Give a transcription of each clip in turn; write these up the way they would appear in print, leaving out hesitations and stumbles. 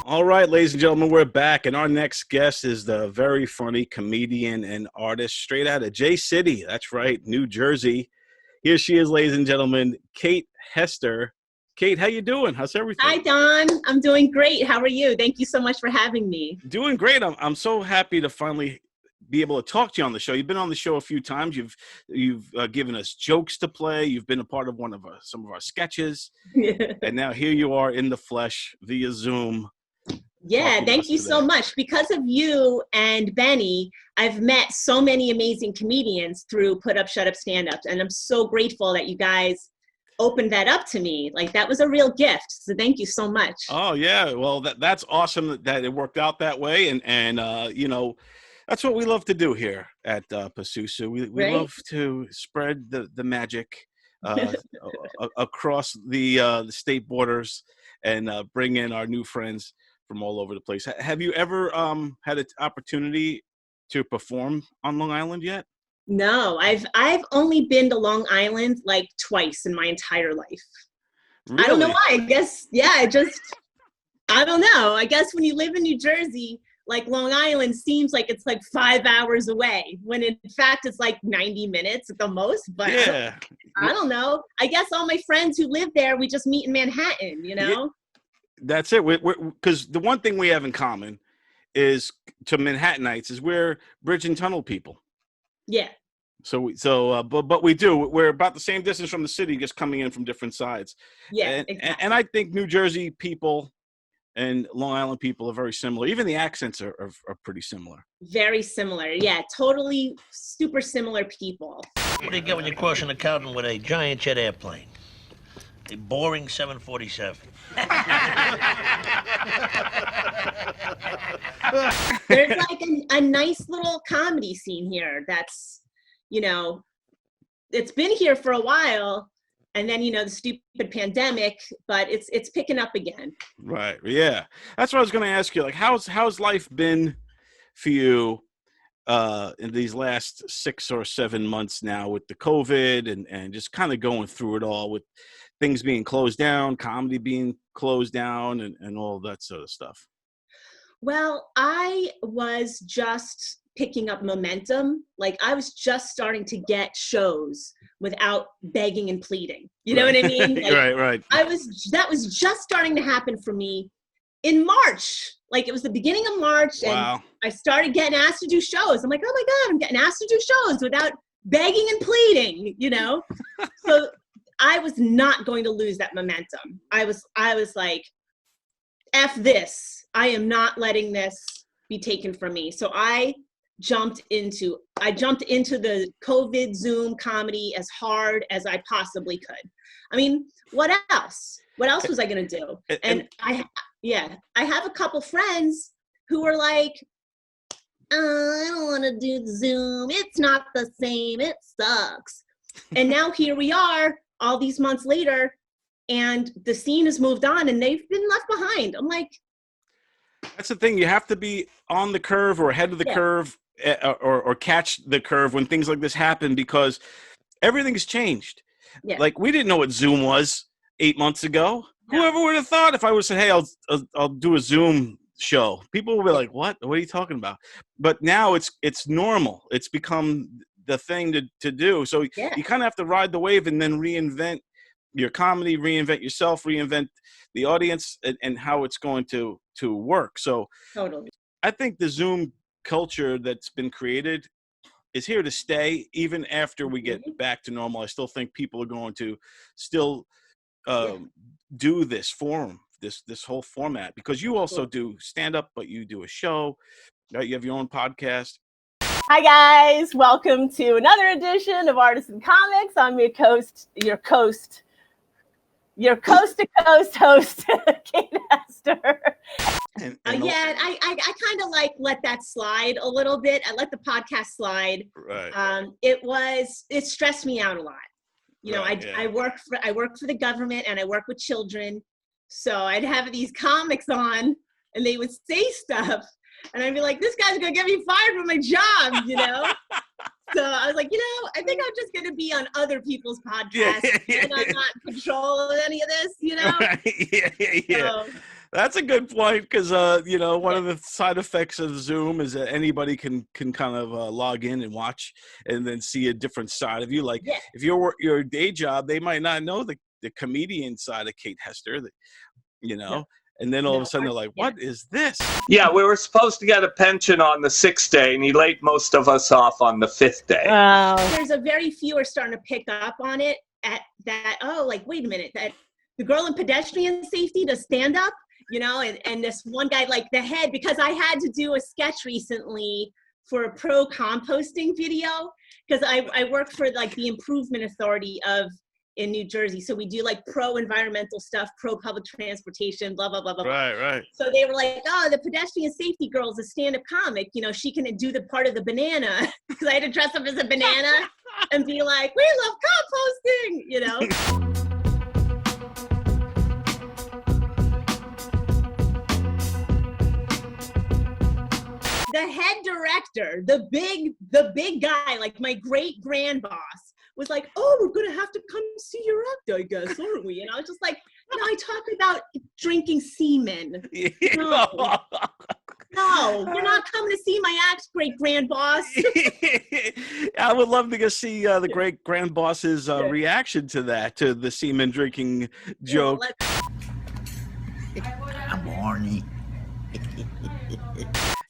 All right, ladies and gentlemen, we're back, and our next guest is the very funny comedian and artist straight out of J-City. That's right, New Jersey. Here she is, ladies and gentlemen, Kayt Hester. Kayt, how you doing? How's everything? Hi, Don. I'm doing great. How are you? Thank you so much for having me. Doing great. I'm so happy to finally be able to talk to you on the show. You've been on the show a few times. You've given us jokes to play. You've been a part of some of our sketches, and now here you are in the flesh via Zoom. Yeah, thank you so much. Because of you and Benny, I've met so many amazing comedians through Put Up, Shut Up, Stand Up. And I'm so grateful that you guys opened that up to me. Like, that was a real gift. So thank you so much. Oh, yeah. Well, that's awesome that it worked out that way. And you know, that's what we love to do here at PUSUSU. We Right? love to spread the magic across the state borders and bring in our new friends from all over the place. Have you ever had an opportunity to perform on Long Island yet? No, I've only been to Long Island like twice in my entire life. Really? I don't know why. I guess, yeah, I don't know. I guess when you live in New Jersey, like Long Island seems like it's like 5 hours away, when in fact it's like 90 minutes at the most. But yeah, I don't know. I guess all my friends who live there, we just meet in Manhattan, you know? Yeah, that's it. Because the one thing we have in common is, to Manhattanites, is we're bridge and tunnel people. Yeah. But we're about the same distance from the city, just coming in from different sides. Yeah, and I think New Jersey people and Long Island people are very similar. Even the accents are pretty similar. Very similar. Yeah, totally super similar people. What do you get when you cross an accountant with a giant jet airplane? A boring 747. There's like a nice little comedy scene here that's, you know, it's been here for a while, and then, you know, the stupid pandemic, but it's picking up again. Right. Yeah. That's what I was going to ask you. Like, how's life been for you in these last 6 or 7 months now with the COVID and just kind of going through it all, with things being closed down, comedy being closed down, and all that sort of stuff? Well, I was just picking up momentum. Like, I was just starting to get shows without begging and pleading. You know what I mean? Like, right. That was just starting to happen for me in March. Like, it was the beginning of March. Wow. And I started getting asked to do shows. I'm like, oh my God, I'm getting asked to do shows without begging and pleading, you know? So I was not going to lose that momentum. I was like, F this. I am not letting this be taken from me. So I jumped into the COVID Zoom comedy as hard as I possibly could. I mean, what else? What else was I going to do? And I have a couple friends who were like, I don't want to do Zoom. It's not the same. It sucks. And now here we are all these months later, and the scene has moved on and they've been left behind. I'm like, that's the thing. You have to be on the curve or ahead of the curve, or catch the curve when things like this happen, because everything's changed. Yeah. Like, we didn't know what Zoom was 8 months ago. No. Whoever would have thought, if I would have said, hey, I'll do a Zoom show, people will be like, what are you talking about? But now it's normal. It's become the thing to do. So you kind of have to ride the wave and then reinvent your comedy, reinvent yourself, reinvent the audience, and how it's going to work. So totally, I think the Zoom culture that's been created is here to stay, even after we get back to normal. I still think people are going to still do this forum, this whole format, because you also do stand up, but you do a show, right? You have your own podcast. Hi guys, welcome to another edition of Artists and Comics. I'm your coast to coast host, Kayt Hester. I kind of like let that slide a little bit. I let the podcast slide. Right. It stressed me out a lot. You know, I work for the government and I work with children. So I'd have these comics on and they would say stuff and I'd be like, this guy's gonna get me fired from my job, you know? So I was like, you know, I think I'm just going to be on other people's podcasts and I'm not in control of any of this, you know? Right. Yeah. So, That's a good point because you know, one of the side effects of Zoom is that anybody can kind of log in and watch and then see a different side of you. Like if your day job, they might not know the comedian side of Kayt Hester, that, you know, and then all of a sudden they're like, "What is this?" Yeah, we were supposed to get a pension on the 6th day, and he laid most of us off on the 5th day. There's a very few are starting to pick up on it at that. Oh, like wait a minute, that the girl in pedestrian safety does stand up. You know, and this one guy, like the head, because I had to do a sketch recently for a pro composting video because I work for like the Improvement Authority in New Jersey. So we do like pro environmental stuff, pro public transportation, blah, blah, blah, blah. Right. So they were like, oh, the pedestrian safety girl is a stand-up comic. You know, she can do the part of the banana because I had to dress up as a banana and be like, we love composting, you know? The head director, the big guy, like my great grand boss, was like, "Oh, we're gonna have to come see your act, I guess, aren't we?" And I was just like, "No, I talk about drinking semen. No, you're not coming to see my act, great grand boss." I would love to go see the great grand boss's reaction to that, to the semen drinking joke. I'm horny.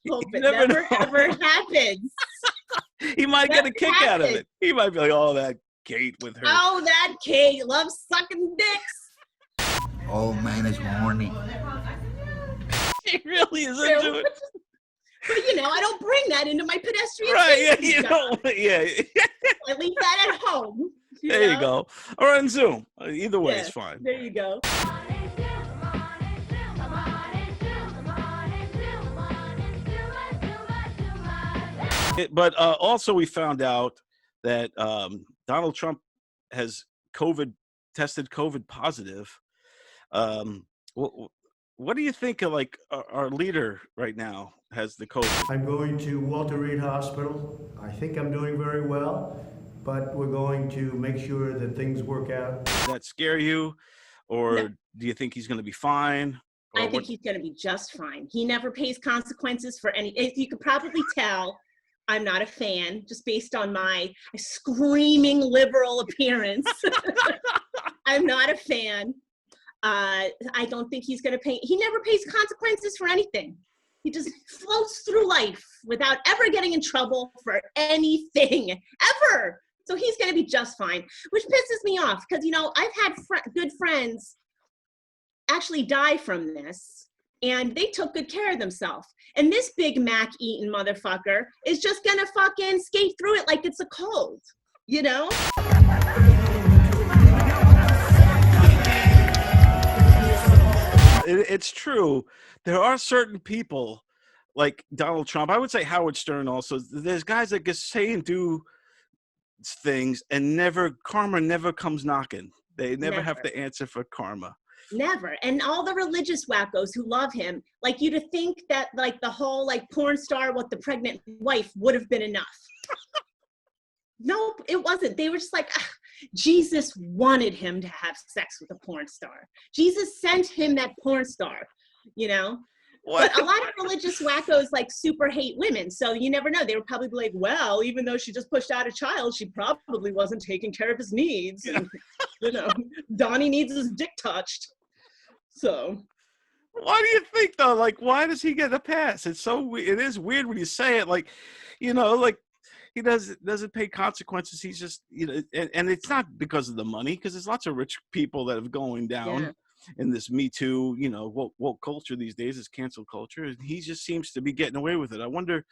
Hope it never ever happens. He might get a kick out of it. He might be like, "Oh, that Kayt with her. Oh, that Kayt loves sucking dicks." Old man is horny. She really is into it. But you know, I don't bring that into my pedestrian. Right? Yeah, you know. Yeah. I leave that at home. There you go. Or on Zoom. Either way, it's fine. There you go. But also we found out that Donald Trump has tested COVID positive. What do you think of like our leader right now has the COVID? I'm going to Walter Reed Hospital. I think I'm doing very well, but we're going to make sure that things work out. Does that scare you? Or do you think he's going to be fine? I think he's going to be just fine. He never pays consequences for any. You could probably tell I'm not a fan just based on my screaming liberal appearance. I'm not a fan. I don't think he's going to pay. He never pays consequences for anything. He just floats through life without ever getting in trouble for anything, ever. So he's going to be just fine, which pisses me off because, you know, I've had good friends actually die from this, and they took good care of themselves. And this Big Mac eating motherfucker is just gonna fucking skate through it like it's a cold, you know? It's true. There are certain people like Donald Trump. I would say Howard Stern also. There's guys that just say and do things and karma never comes knocking. They never have to answer for karma. Never. And all the religious wackos who love him, like you to think that like the whole like porn star with the pregnant wife would have been enough. Nope, it wasn't. They were just like, Jesus wanted him to have sex with a porn star. Jesus sent him that porn star, you know? What? But a lot of religious wackos like super hate women. So you never know. They were probably like, well, even though she just pushed out a child, she probably wasn't taking care of his needs. And, you know, Donnie needs his dick touched. So. Why do you think though? Like, why does he get a pass? It is weird when you say it. Like, you know, like he doesn't pay consequences. He's just, you know, and it's not because of the money, because there's lots of rich people that are going down in this Me Too, you know, woke culture these days, is cancel culture. And he just seems to be getting away with it. I wonder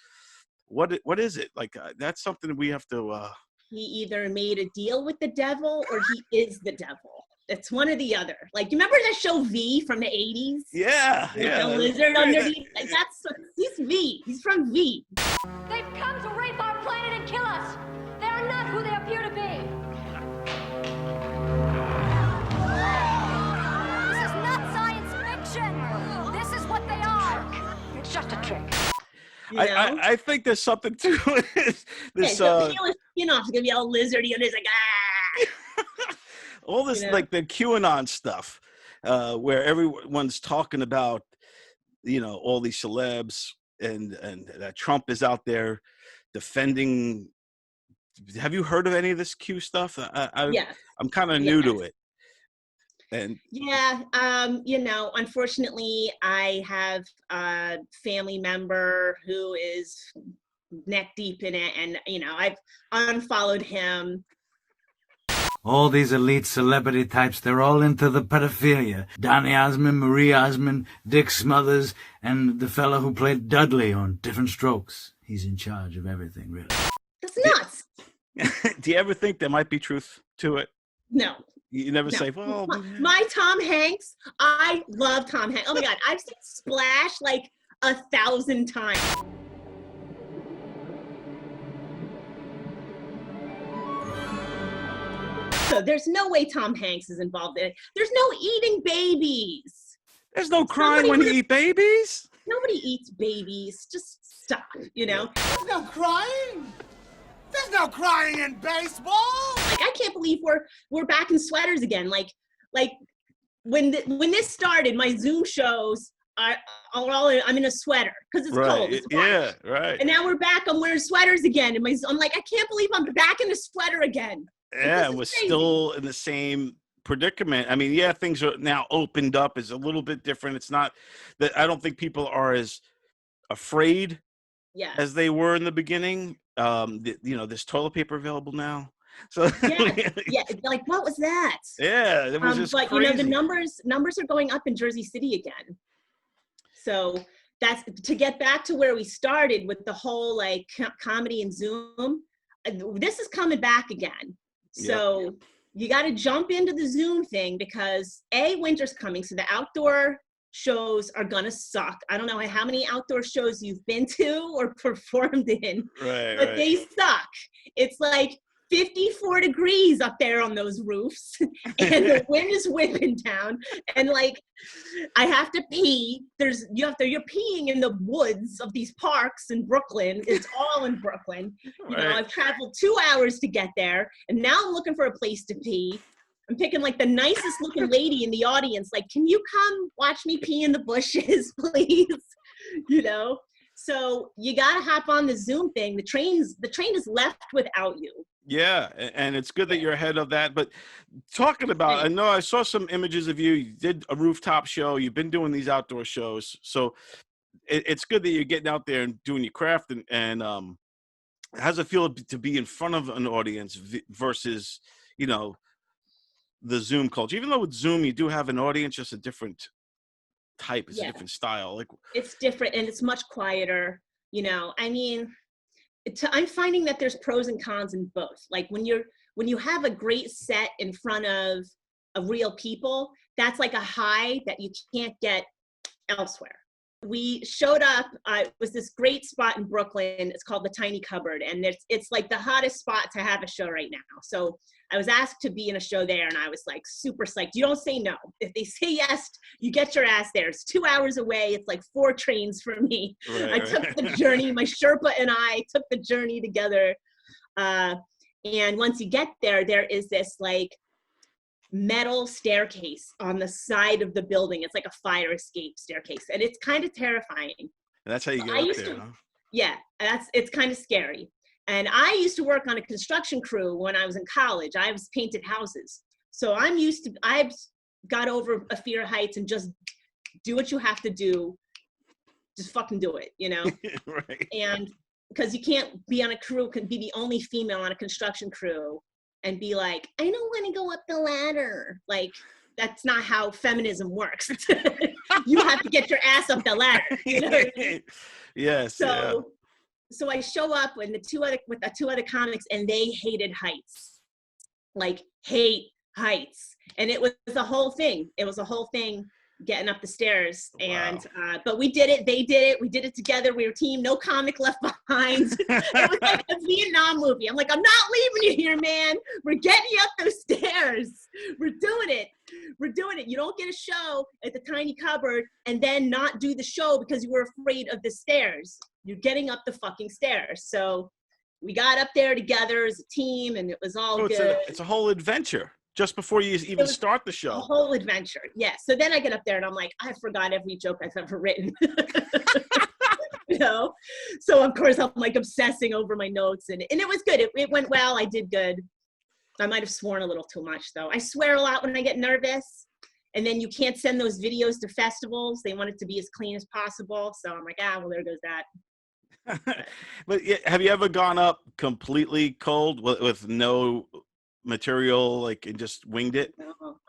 what is it? Like, that's something we have to. He either made a deal with the devil or he is the devil. It's one or the other. Like, you remember that show V from the 80s? Yeah, with the lizard underneath? Like, he's V. He's from V. They've come to rape our planet and kill us. They are not who they appear to be. This is not science fiction. This is what they are. It's just a trick. You know? I think there's something to it. This so peel his skin off. It's gonna be all lizardy, and he's like, ah. All this, you know? Like the QAnon stuff. where everyone's talking about, all these celebs and that Trump is out there defending. Have you heard of any of this Q stuff? Yes. I'm kind of new to it. And yeah, unfortunately, I have a family member who is neck deep in it, and I've unfollowed him. All these elite celebrity types, they're all into the pedophilia. Donny Osmond, Marie Osmond, Dick Smothers, and the fellow who played Dudley on Different Strokes. He's in charge of everything, really. That's nuts. Do you ever think there might be truth to it? No. You never say, well... My Tom Hanks, I love Tom Hanks. Oh my God, I've seen Splash like 1,000 times. So there's no way Tom Hanks is involved in it. There's no eating babies. There's no crying when you eat babies. Nobody eats babies. Just stop, There's no crying. There's no crying in baseball. Like, I can't believe we're back in sweaters again. Like when this started, my Zoom shows I'm in a sweater because it's cold. It's yeah, right. And now we're back. I'm wearing sweaters again. And I'm like, I can't believe I'm back in a sweater again. Yeah, we're still in the same predicament. I mean, yeah, things are now opened up. It's a little bit different. It's not that I don't think people are as afraid as they were in the beginning. There's toilet paper available now. So yeah, like what was that? Yeah, it was just crazy. The numbers are going up in Jersey City again. So that's to get back to where we started with the whole like comedy and Zoom. This is coming back again. So you got to jump into the Zoom thing because winter's coming. So the outdoor shows are going to suck. I don't know how many outdoor shows you've been to or performed in, but they suck. It's like 54 degrees up there on those roofs and the wind is whipping down and like I have to pee. You're peeing in the woods of these parks in Brooklyn. It's all in Brooklyn. I've traveled 2 hours to get there and now I'm looking for a place to pee. I'm picking like the nicest looking lady in the audience. Like, can you come watch me pee in the bushes, please? So you got to hop on the Zoom thing. The train is left without you. Yeah, and it's good that you're ahead of that. But talking about, I know I saw some images of you. You did a rooftop show. You've been doing these outdoor shows. So it's good that you're getting out there and doing your craft. And how does it feel to be in front of an audience versus, the Zoom culture? Even though with Zoom, you do have an audience, just a different type. It's a different style. Like it's different and it's much quieter. I mean, I'm finding that there's pros and cons in both. Like when you have a great set in front of real people, that's like a high that you can't get elsewhere. We showed up, it was this great spot in Brooklyn. It's called the Tiny Cupboard. And it's like the hottest spot to have a show right now. So I was asked to be in a show there and I was like super psyched. You don't say no. If they say yes, you get your ass there. It's 2 hours away. It's like 4 trains for me. I took the journey. My Sherpa and I took the journey together. And once you get there, there is this like metal staircase on the side of the building. It's like a fire escape staircase. And it's kind of terrifying. And that's how you get up there, huh? Yeah, it's kind of scary. And I used to work on a construction crew when I was in college. I was painted houses. So I've got over a fear of heights and just do what you have to do. Just fucking do it, Right. And because you can't be on a crew, can be the only female on a construction crew and be like, I don't want to go up the ladder. Like, that's not how feminism works. You have to get your ass up the ladder. You know what I mean? Yes. So I show up with the two other comics and they hated heights, like hate heights. And it was a whole thing. It was a whole thing getting up the stairs. And, but we did it. They did it. We did it together. We were a team. No comic left behind. It was like a Vietnam movie. I'm like, I'm not leaving you here, man. We're getting you up those stairs. We're doing it. We're doing it. You don't get a show at the Tiny Cupboard and then not do the show because you were afraid of the stairs. You're getting up the fucking stairs. So we got up there together as a team and it was all good. It's a whole adventure. just before you even start the show. A whole adventure. Yeah. So then I get up there and I'm like, I forgot every joke I've ever written. You know? So of course I'm like obsessing over my notes, and it was good. It went well. I did good. I might have sworn a little too much though. I swear a lot when I get nervous, and then you can't send those videos to festivals. They want it to be as clean as possible. So I'm like, well, there goes that. But have you ever gone up completely cold with no material, like, and just winged it?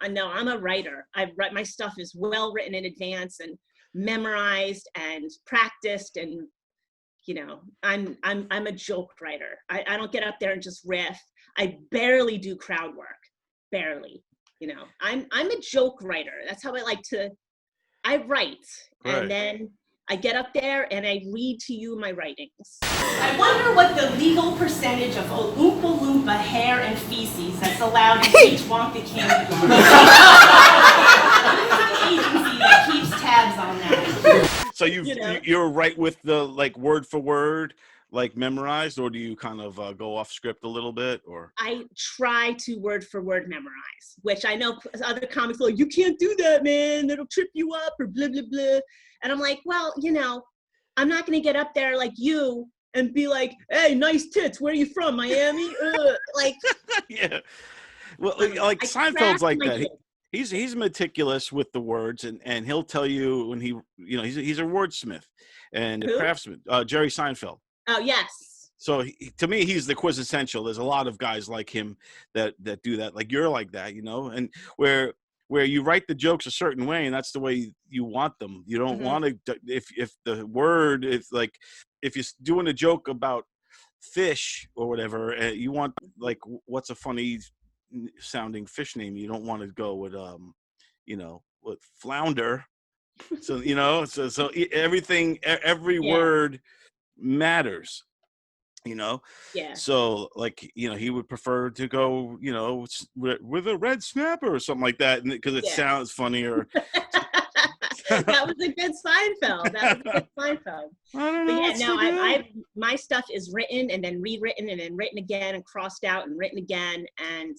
No, I'm a writer. My stuff is well written in advance and memorized and practiced, and you know, I'm a joke writer. I don't get up there and just riff. I barely do crowd work, barely. You know, I'm a joke writer. That's how I write, right. And then I get up there and I read to you my writings. I wonder what the legal percentage of Oompa Loompa hair and feces that's allowed in each Wonka candy bar. Agency that keeps tabs on that. So you're right with the like word for word, like memorized, or do you kind of go off script a little bit? Or I try to word for word memorize, which I know other comics are like, you can't do that, man. It'll trip you up or blah, blah, blah. And I'm like, well, you know, I'm not going to get up there like you and be like, hey, nice tits. Where are you from? Miami? Like, yeah. Well, like Seinfeld's like that. He's meticulous with the words, and he'll tell you when he's a wordsmith and a craftsman. Jerry Seinfeld. Oh, yes. So to me, he's the quintessential. There's a lot of guys like him that do that. Like you're like that, you know, and where you write the jokes a certain way, and that's the way you want them. You don't want to, if the word is like, if you're doing a joke about fish or whatever, you want like, what's a funny sounding fish name? You don't want to go with, with flounder. So, you know, so everything, every word matters, you know? Yeah. So like, you know, he would prefer to go, you know, with a red snapper or something like that, because it sounds funnier. That was a good Seinfeld. I don't know. But yeah, my stuff is written and then rewritten and then written again and crossed out and written again, and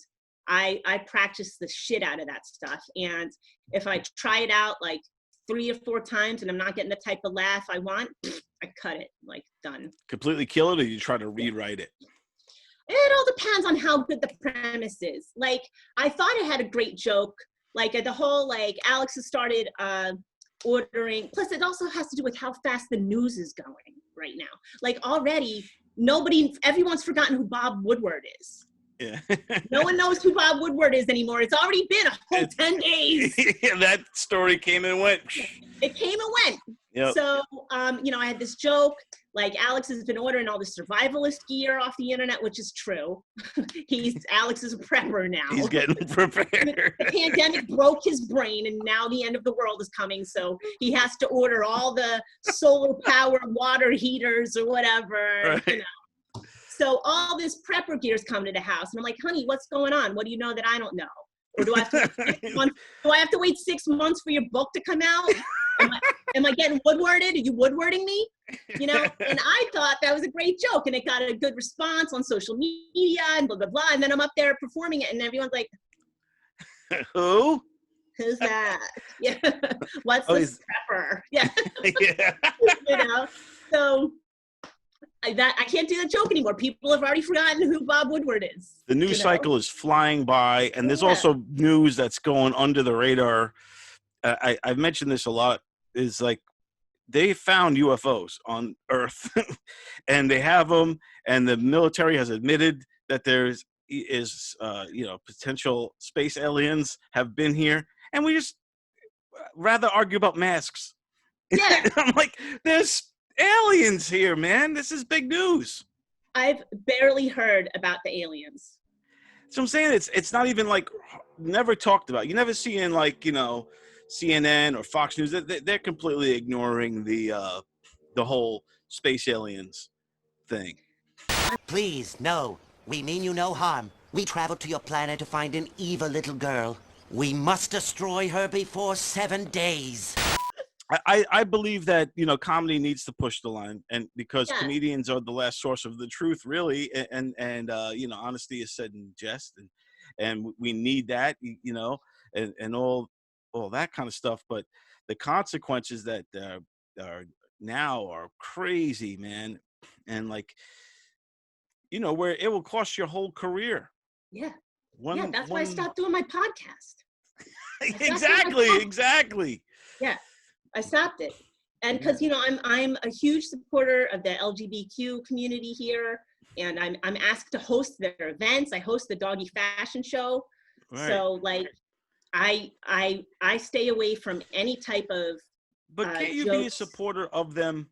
I practice the shit out of that stuff. And if I try it out like 3 or 4 times and I'm not getting the type of laugh I want, I cut it, like, done. Completely kill it, or you try to rewrite it? It all depends on how good the premise is. Like, I thought I had a great joke. Like, the whole, like, Alex has started ordering. Plus, it also has to do with how fast the news is going right now. Like, already, everyone's forgotten who Bob Woodward is. Yeah. No one knows who Bob Woodward is anymore. It's already been a whole 10 days. Yeah, that story came and went. It came and went. Yep. So, I had this joke, like, Alex has been ordering all the survivalist gear off the internet, which is true. Alex is a prepper now. He's getting prepared. The pandemic broke his brain, and now the end of the world is coming. So he has to order all the solar powered water heaters or whatever, right. You know. So all this prepper gear is coming to the house. And I'm like, honey, what's going on? What do you know that I don't know? Or do I have to wait 6 months? Do I have to wait 6 months for your book to come out? Am I getting woodwarded? Are you woodwarding me? You know? And I thought that was a great joke, and it got a good response on social media and blah, blah, blah. And then I'm up there performing it, and everyone's like, who? Who's that? Yeah. What's this prepper? Yeah. Yeah. You know? So I can't do that joke anymore. People have already forgotten who Bob Woodward is. The news cycle is flying by, and there's also news that's going under the radar. I've mentioned this a lot, is like they found UFOs on Earth and they have them, and the military has admitted that there is potential space aliens have been here, and we just rather argue about masks. Yeah. I'm like, there's aliens here, man. This is big news. I've barely heard about the aliens. So I'm saying it's not even like never talked about. You never see in like, CNN or Fox News. They're completely ignoring the whole space aliens thing. Please, no. We mean you no harm. We traveled to your planet to find an evil little girl. We must destroy her before 7 days. I believe that, comedy needs to push the line, and because comedians are the last source of the truth, really. And honesty is said in jest. and we need that, you know, and all that kind of stuff. But the consequences that are now are crazy, man. And like, you know, where it will cost your whole career. Yeah. That's why I stopped doing my podcast. Exactly. Yeah, I stopped it. And because, you know, I'm a huge supporter of the LGBTQ community here, and I'm asked to host their events. I host the Doggy Fashion Show. Right. So like, I stay away from any type of. But can't you be a supporter of them?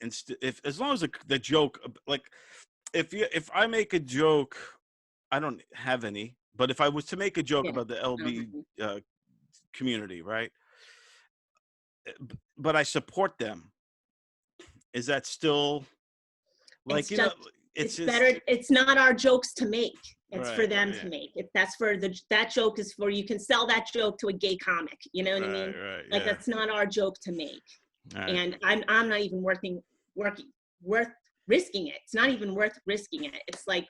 And if as long as the joke, like, if I make a joke, I don't have any. But if I was to make a joke about the LB community, right? But I support them. Is that still like, you know? It's better. It's not our jokes to make. It's for them to make. If that's for that joke is for, you can sell that joke to a gay comic. You know what I mean? Like that's not our joke to make. And I'm not even worth risking it. It's not even worth risking it. It's like,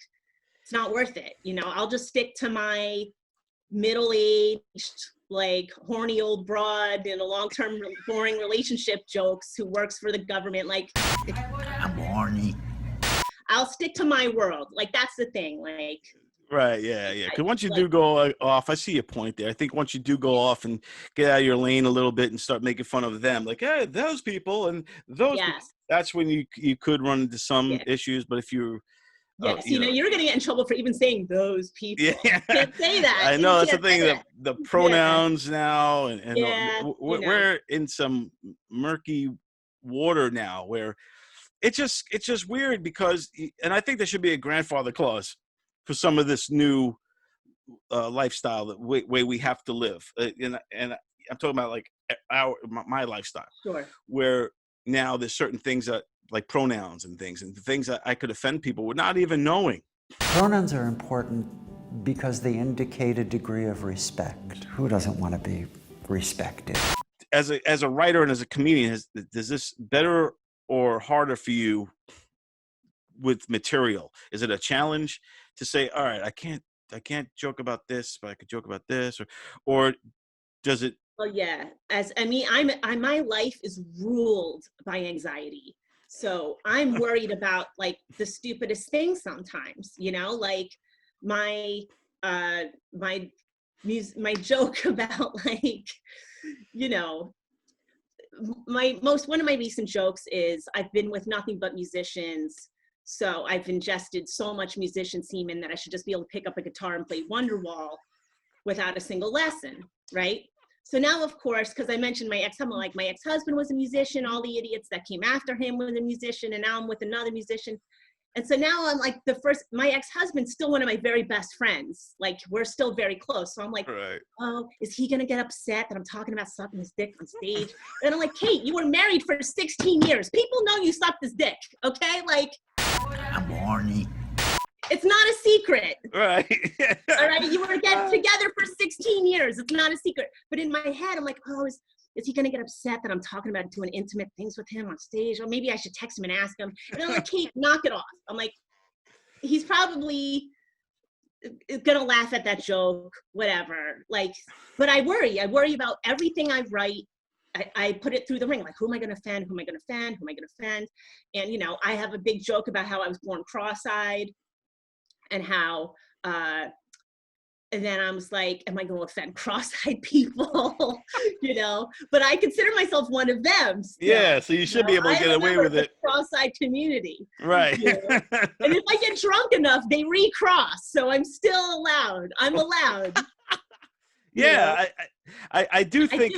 it's not worth it. You know, I'll just stick to my middle-aged, like horny old broad in a long-term boring relationship jokes who works for the government. Like, I'm horny. I'll stick to my world. Like, that's the thing. Like, right, yeah. Because once you do go off, I see your point there. I think once you do go off and get out of your lane a little bit and start making fun of them, like, hey, those people and those people, that's when you could run into some issues. But if you you know, you're going to get in trouble for even saying those people. Yeah. You can't say that. I know, that's the thing, the pronouns now, and we're in some murky water now where it's just weird because, and I think there should be a grandfather clause for some of this new lifestyle, the way we have to live. And I'm talking about like my lifestyle. Sure. Where now there's certain things that, like pronouns and things that I could offend people with not even knowing. Pronouns are important because they indicate a degree of respect. Who doesn't want to be respected? As a writer and as a comedian, is this better or harder for you with material? Is it a challenge to say, all right, I can't joke about this, but I could joke about this, or does it? Well, yeah. My life is ruled by anxiety. So I'm worried about like the stupidest things sometimes, you know, like my joke about like, you know, one of my recent jokes is I've been with nothing but musicians. So I've ingested so much musician semen that I should just be able to pick up a guitar and play Wonderwall without a single lesson, right? So now, of course, because I mentioned my ex-husband was a musician, all the idiots that came after him were a musician, and now I'm with another musician. And so now I'm like my ex-husband's still one of my very best friends. Like, we're still very close. So I'm like, oh, is he going to get upset that I'm talking about sucking his dick on stage? And I'm like, Kayt, you were married for 16 years. People know you sucked his dick, okay? Like, I'm horny. It's not a secret. Right. All right. You were together for 16 years. It's not a secret. But in my head, I'm like, oh, is he going to get upset that I'm talking about doing intimate things with him on stage? Or maybe I should text him and ask him. And I'm like, Kayt, knock it off. I'm like, he's probably going to laugh at that joke, whatever. Like, but I worry about everything I write. I put it through the ring. Like, who am I going to offend? Who am I going to offend? Who am I going to offend? And, you know, I have a big joke about how I was born cross-eyed. And how, and then I was like, am I going to offend cross-eyed people? You know, but I consider myself one of them. Still, yeah, so you should be able to get away with it. Cross-eyed community. Right. You know? And if I get drunk enough, they recross. So I'm still allowed. I'm allowed. Yeah, I do think,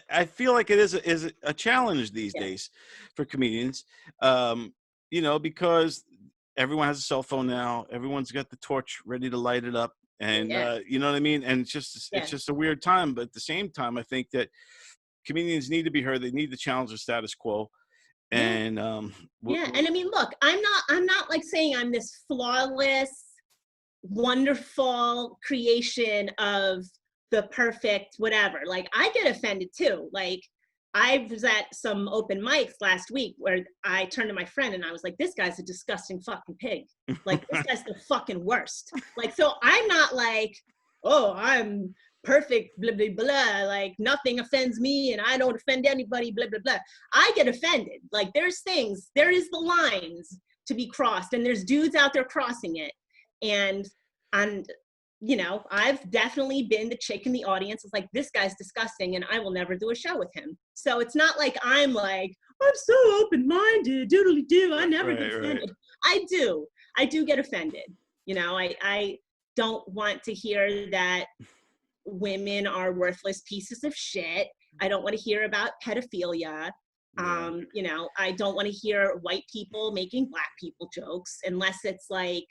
I feel like it is a challenge these days for comedians, you know, because everyone has a cell phone now. Everyone's got the torch ready to light it up. And, you know what I mean? And it's just a weird time. But at the same time, I think that comedians need to be heard. They need to challenge the status quo. And, and I mean, look, I'm not like saying I'm this flawless, wonderful creation of the perfect whatever. Like, I get offended too. Like, I was at some open mics last week where I turned to my friend and I was like, this guy's a disgusting fucking pig. Like, this guy's the fucking worst. Like, so I'm not like, oh, I'm perfect, blah, blah, blah. Like, nothing offends me and I don't offend anybody, blah, blah, blah. I get offended. Like, there is the lines to be crossed, and there's dudes out there crossing it. And you know, I've definitely been the chick in the audience. It's like, this guy's disgusting and I will never do a show with him. So it's not like I'm so open-minded, doodly-doo, I never get offended. I do get offended. You know, I don't want to hear that women are worthless pieces of shit. I don't want to hear about pedophilia. You know, I don't want to hear white people making black people jokes unless it's like,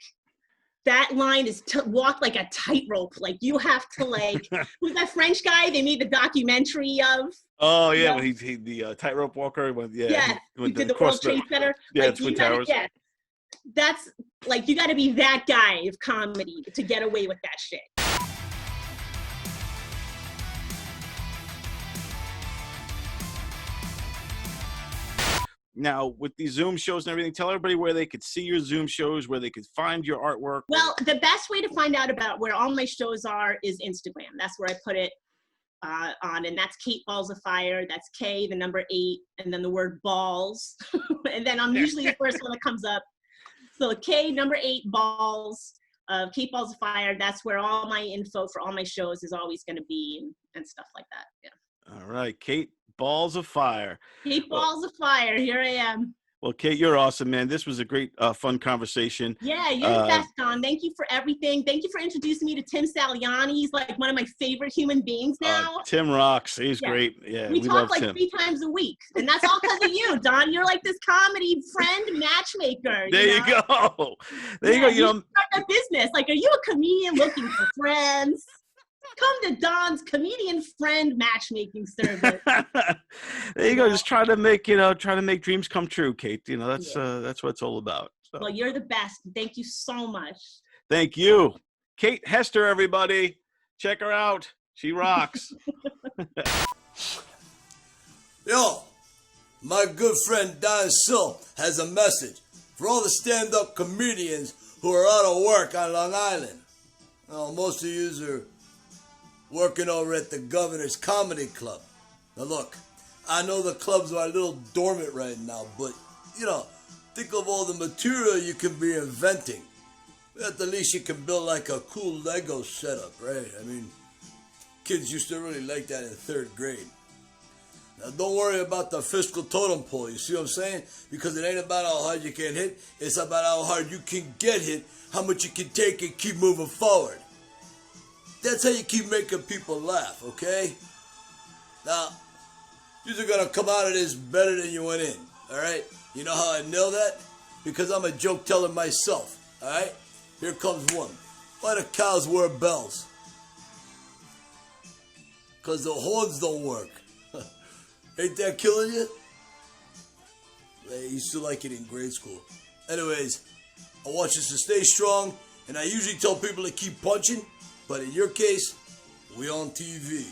that line is walk like a tightrope. Like, you have to like, who's that French guy they made the documentary of? Oh yeah, when he the tightrope walker. He did the World Trade Center. Yeah, like, Twin Towers. Yeah, that's like, you got to be that guy of comedy to get away with that shit. Now, with these Zoom shows and everything, tell everybody where they could see your Zoom shows, where they could find your artwork. Well, the best way to find out about where all my shows are is Instagram. That's where I put it on, and that's Kayt Balls of Fire. That's K, the number 8, and then the word balls. And then I'm usually the first one that comes up. So K, number 8, balls, Kayt Balls of Fire. That's where all my info for all my shows is always going to be, and stuff like that. Yeah. All right, Kayt Balls of Fire. Kayt Balls of Fire. Here I am. Well, Kayt, you're awesome, man. This was a great, fun conversation. Yeah, you're the best, Don. Thank you for everything. Thank you for introducing me to Tim Saliani. He's like one of my favorite human beings now. Tim rocks. He's great. Yeah, we talk like Tim. 3 times a week, and that's all because of you, Don. You're like this comedy friend matchmaker. There you go. There you go. You know, start a business. Like, are you a comedian looking for friends? Come to Don's comedian friend matchmaking service. There you go. Just try to make dreams come true, Kayt. You know, that's what it's all about. So. Well, you're the best. Thank you so much. Thank you. Kayt Hester, everybody. Check her out. She rocks. Yo, my good friend Don Sill has a message for all the stand-up comedians who are out of work on Long Island. Well, most of you are working over at the Governor's Comedy Club. Now look, I know the clubs are a little dormant right now, but, you know, think of all the material you can be inventing. At the least you can build like a cool Lego setup, right? I mean, kids used to really like that in 3rd grade. Now don't worry about the fiscal totem pole, you see what I'm saying? Because it ain't about how hard you can hit, it's about how hard you can get hit, how much you can take and keep moving forward. That's how you keep making people laugh, okay? Now, you're going to come out of this better than you went in, all right? You know how I know that? Because I'm a joke teller myself, all right? Here comes one. Why do cows wear bells? Because the horns don't work. Ain't that killing you? I used to like it in grade school. Anyways, I want you to stay strong, and I usually tell people to keep punching. But in your case, we on TV.